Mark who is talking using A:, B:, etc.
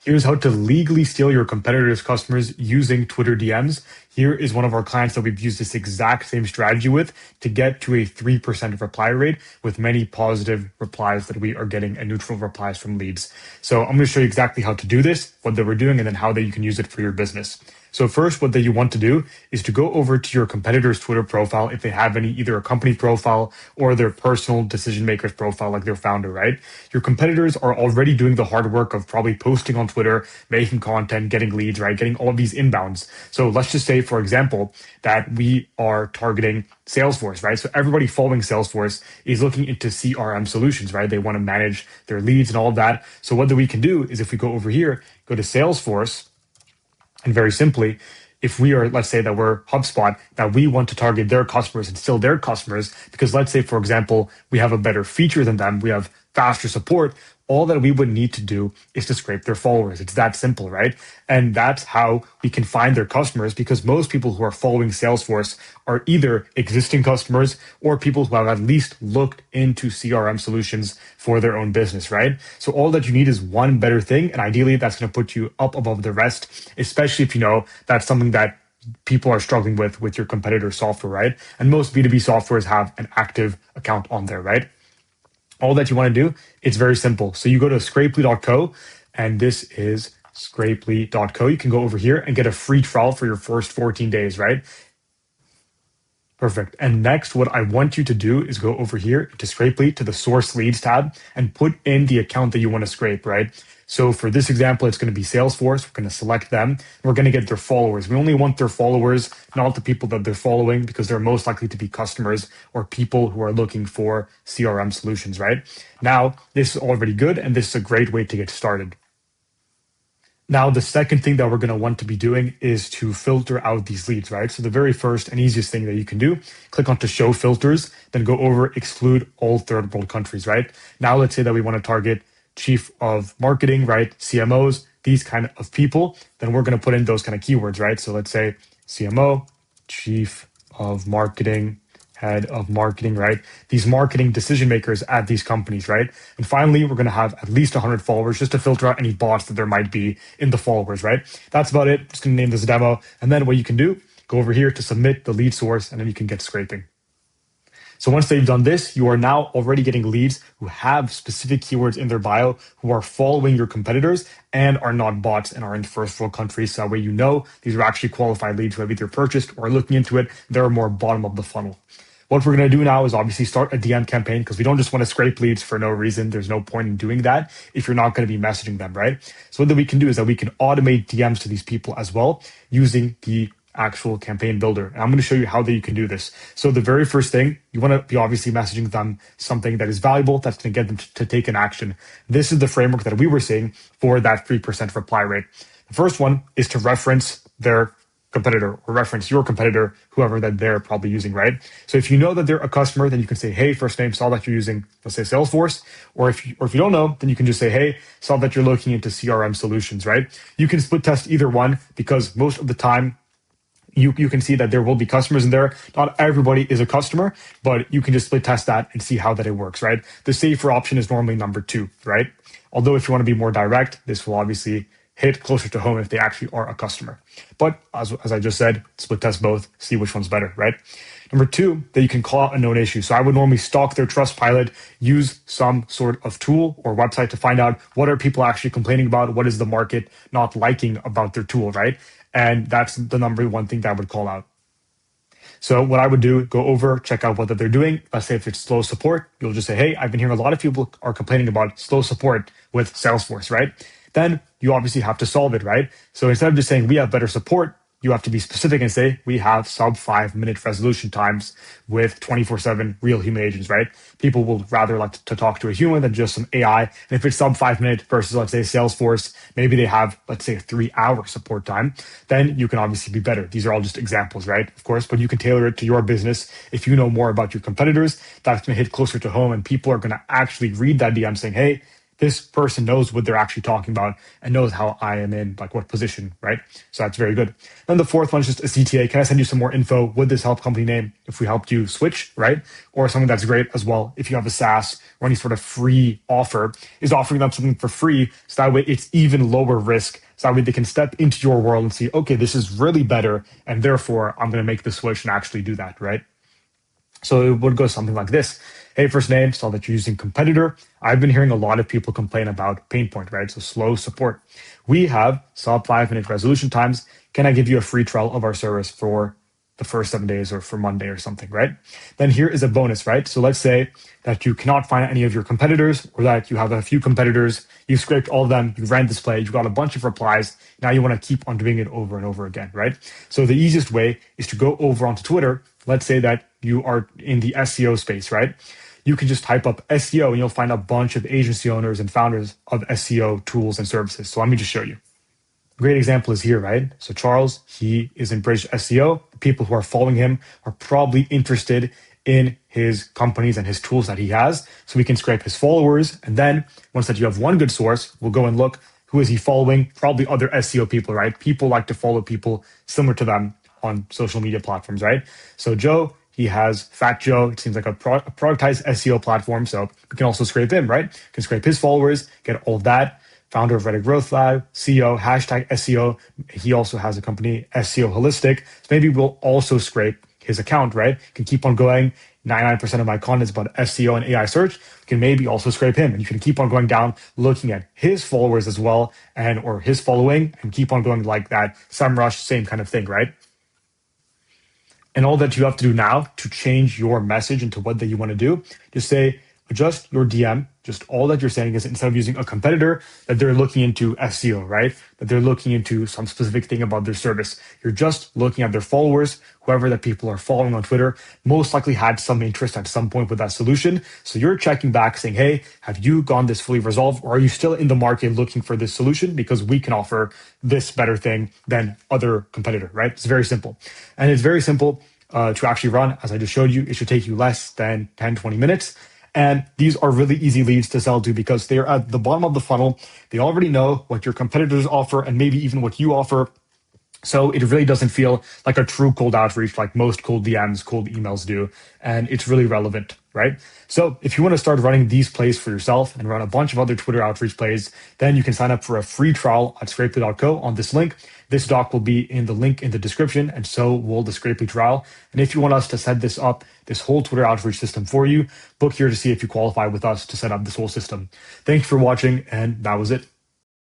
A: Here's how to legally steal your competitors' customers using Twitter DMs. Here is one of our clients that we've used this exact same strategy with to get to a 3% reply rate with many positive replies that we are getting and neutral replies from leads. So I'm going to show you exactly how to do this, what that we're doing, and then how that you can use it for your business. So first, what that you want to do is to go over to your competitor's Twitter profile if they have any, either a company profile or their personal decision maker's profile, like their founder, right? Your competitors are already doing the hard work of probably posting on Twitter, making content, getting leads, right? Getting all of these inbounds. So let's just say, for example, that we are targeting Salesforce, right? So everybody following Salesforce is looking into CRM solutions, right? They want to manage their leads and all of that. So what that we can do is if we go over here, go to Salesforce, and very simply, if we are, let's say that we're HubSpot, that we want to target their customers and still their customers, because let's say, for example, we have a better feature than them, we have faster support, all that we would need to do is to scrape their followers. It's that simple, right? And that's how we can find their customers, because most people who are following Salesforce are either existing customers or people who have at least looked into CRM solutions for their own business, right? So all that you need is one better thing, and ideally that's going to put you up above the rest, especially if you know that's something that people are struggling with your competitor software, right? And most B2B softwares have an active account on there, right? All that you want to do, it's very simple. So you go to scrapely.co, and this is scrapely.co. You can go over here and get a free trial for your first 14 days, right? Perfect. And next, what I want you to do is go over here to Scrapely to the source leads tab and put in the account that you want to scrape, right? So for this example, it's going to be Salesforce. We're going to select them. We're going to get their followers. We only want their followers, not the people that they're following, because they're most likely to be customers or people who are looking for CRM solutions, right? Now, this is already good, and this is a great way to get started. Now, the second thing that we're going to want to be doing is to filter out these leads, right? So the very first and easiest thing that you can do, click on to show filters, then go over exclude all third world countries, right? Now, let's say that we want to target chief of marketing, right? CMOs, these kind of people, then we're going to put in those kind of keywords, right? So let's say CMO, chief of marketing, head of marketing, right? These marketing decision makers at these companies, right? And finally, we're going to have at least 100 followers just to filter out any bots that there might be in the followers, right? That's about it. Just going to name this demo. And then what you can do, go over here to submit the lead source, and then you can get scraping. So once they've done this, you are now already getting leads who have specific keywords in their bio, who are following your competitors and are not bots and are in first world countries. So that way you know these are actually qualified leads who have either purchased or are looking into it. They're more bottom of the funnel. What we're going to do now is obviously start a DM campaign, because we don't just want to scrape leads for no reason. There's no point in doing that if you're not going to be messaging them, right? So what that we can do is that we can automate DMs to these people as well using the actual campaign builder. And I'm going to show you how that you can do this. So the very first thing, you want to be obviously messaging them something that is valuable, that's going to get them to take an action. This is the framework that we were seeing for that 3% reply rate. The first one is to reference their competitor or reference your competitor, whoever that they're probably using, right? So if you know that they're a customer, then you can say, hey, first name, saw that you're using, let's say Salesforce. Or if you don't know, then you can just say, hey, saw that you're looking into CRM solutions, right? You can split test either one, because most of the time, you can see that there will be customers in there. Not everybody is a customer, but you can just split test that and see how that it works, right? The safer option is normally number 2, right? Although if you want to be more direct, this will obviously hit closer to home if they actually are a customer. But as I just said, split test both, see which one's better, right? Number 2, that you can call out a known issue. So I would normally stalk their Trustpilot, use some sort of tool or website to find out what are people actually complaining about, what is the market not liking about their tool, right? And that's the number 1 thing that I would call out. So what I would do, go over, check out what they're doing. Let's say if it's slow support, you'll just say, hey, I've been hearing a lot of people are complaining about slow support with Salesforce, right? Then you obviously have to solve it, right? So instead of just saying we have better support, you have to be specific and say we have sub 5-minute resolution times with 24/7 real human agents, right? People will rather like to talk to a human than just some AI. And if it's sub 5 minutes versus, let's say, Salesforce, maybe they have, let's say, a 3-hour support time, then you can obviously be better. These are all just examples, right? Of course, but you can tailor it to your business. If you know more about your competitors, that's going to hit closer to home, and people are going to actually read that DM saying, hey, this person knows what they're actually talking about and knows how I am in like what position, right? So that's very good. Then the fourth one is just a CTA. Can I send you some more info? Would this help company name if we helped you switch, right? Or something that's great as well. If you have a SaaS or any sort of free offer, is offering them something for free. So that way it's even lower risk. So that way they can step into your world and see, okay, this is really better. And therefore I'm going to make the switch and actually do that, right? So it would go something like this. Hey, first name, saw that you're using competitor. I've been hearing a lot of people complain about pain point, right? So slow support. We have sub 5 minute resolution times. Can I give you a free trial of our service for the first 7 days or for Monday or something, right? Then here is a bonus, right? So let's say that you cannot find any of your competitors or that you have a few competitors, you've scraped all of them, you ran display, you got a bunch of replies. Now you want to keep on doing it over and over again, right? So the easiest way is to go over onto Twitter. Let's say that you are in the SEO space, right? You can just type up SEO and you'll find a bunch of agency owners and founders of SEO tools and services. So let me just show you. Great example is here, right? So Charles, he is in British SEO. The people who are following him are probably interested in his companies and his tools that he has. So we can scrape his followers. And then once that you have one good source, we'll go and look, who is he following? Probably other SEO people, right? People like to follow people similar to them on social media platforms, right? So Joe, he has Fat Joe. It seems like a productized SEO platform. So we can also scrape him, right? We can scrape his followers, get all of that. Founder of Reddit Growth Lab, CEO, hashtag SEO. He also has a company, SEO Holistic. So maybe we'll also scrape his account, right? Can keep on going. 99% of my content is about SEO and AI search. You can maybe also scrape him, and you can keep on going down, looking at his followers as well, and or his following, and keep on going like that. SEMrush, same kind of thing, right? And all that you have to do now to change your message into what that you want to do, just say, adjust your DM. Just all that you're saying is instead of using a competitor, that they're looking into SEO, right? That they're looking into some specific thing about their service. You're just looking at their followers, whoever that people are following on Twitter, most likely had some interest at some point with that solution. So you're checking back saying, hey, have you gone this fully resolved? Or are you still in the market looking for this solution? Because we can offer this better thing than other competitor, right? It's very simple. And it's very simple to actually run. As I just showed you, it should take you less than 10, 20 minutes. And these are really easy leads to sell to because they're at the bottom of the funnel. They already know what your competitors offer and maybe even what you offer. So it really doesn't feel like a true cold outreach like most cold DMs, cold emails do. And it's really relevant, right? So if you want to start running these plays for yourself and run a bunch of other Twitter outreach plays, then you can sign up for a free trial at scrapely.co on this link. This doc will be in the link in the description, and so will the Scrapely trial. And if you want us to set this up, this whole Twitter outreach system for you, book here to see if you qualify with us to set up this whole system. Thanks for watching, and that was it.